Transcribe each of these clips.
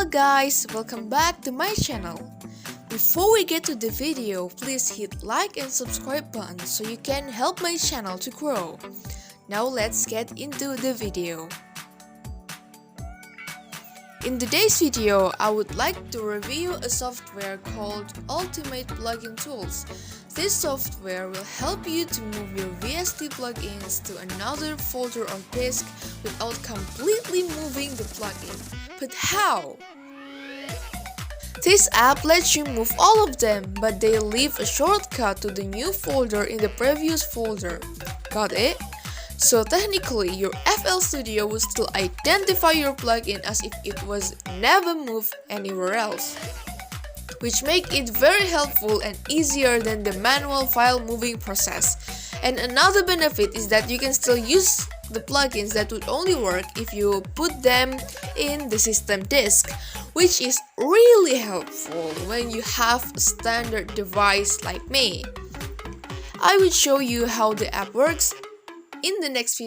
guys, welcome back to my channel. Before we get to the video, please hit like and subscribe button so you can help my channel to grow. Now let's get into the video. In today's video, I would like to review a software called Ultimate Plugin Tools. This software will help you to move your VST plugins to another folder or disk without completely moving the plugin. But how? This app lets you move all of them, but they leave a shortcut to the new folder in the previous folder. Got it? So technically, your FL Studio will still identify your plugin as if it was never moved anywhere else, which make it very helpful and easier than the manual file moving process. And another benefit is that you can still use the plugins that would only work if you put them in the system disk, which is really helpful when you have a standard device like me. I will show you how the app works in the next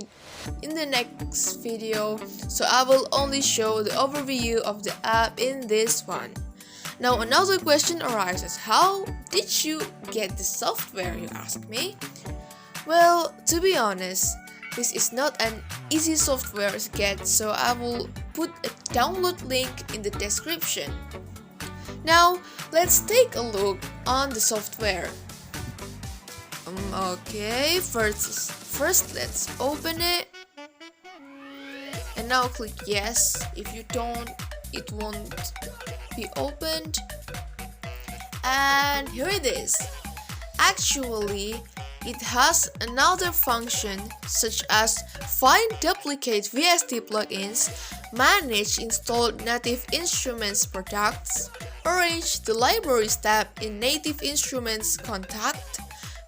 video, so I will only show the overview of the app in this one. Now another question arises, how did you get the software, you ask me? Well, to be honest, this is not an easy software to get, so I will put a download link in the description. Now let's take a look on the software. Okay, first let's open it, and now click yes. If you don't, it won't be opened. And here it is. Actually, it has another function such as find duplicate VST plugins, manage installed native instruments products, arrange the libraries tab in native instruments contact,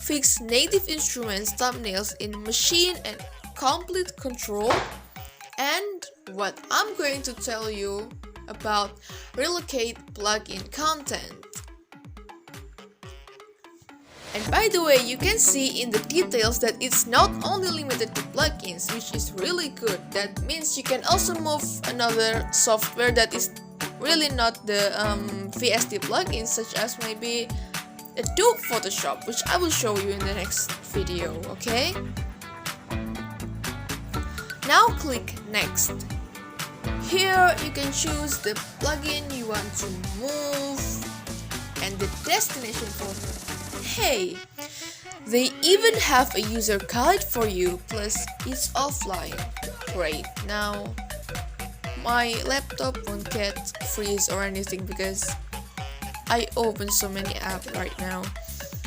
fix native instruments thumbnails in machine and complete control, and what I'm going to tell you about Relocate plugin content. And by the way, you can see in the details that it's not only limited to plugins, which is really good. That means you can also move another software that is really not the VST plugins, such as maybe Adobe Photoshop, which I will show you in the next video, okay? Now click next. Here you can choose the plugin you want to move and the destination folder. Hey, they even have a user guide for you, plus it's offline. Great. Now my laptop won't get freeze or anything because I open so many apps right now.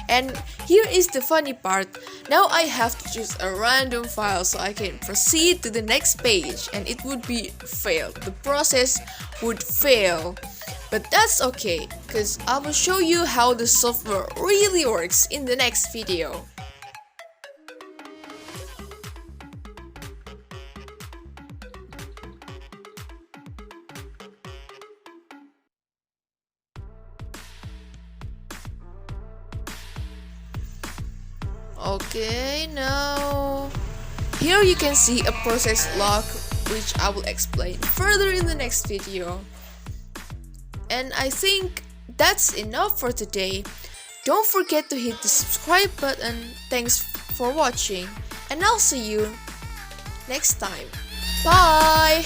And here is the funny part. Now I have to choose a random file so I can proceed to the next page, and it would be failed. The process would fail. But that's okay, because I will show you how the software really works in the next video. Okay, now here you can see a process log, which I will explain further in the next video. And I think that's enough for today. Don't forget to hit the subscribe button. Thanks for watching, and I'll see you next time. Bye!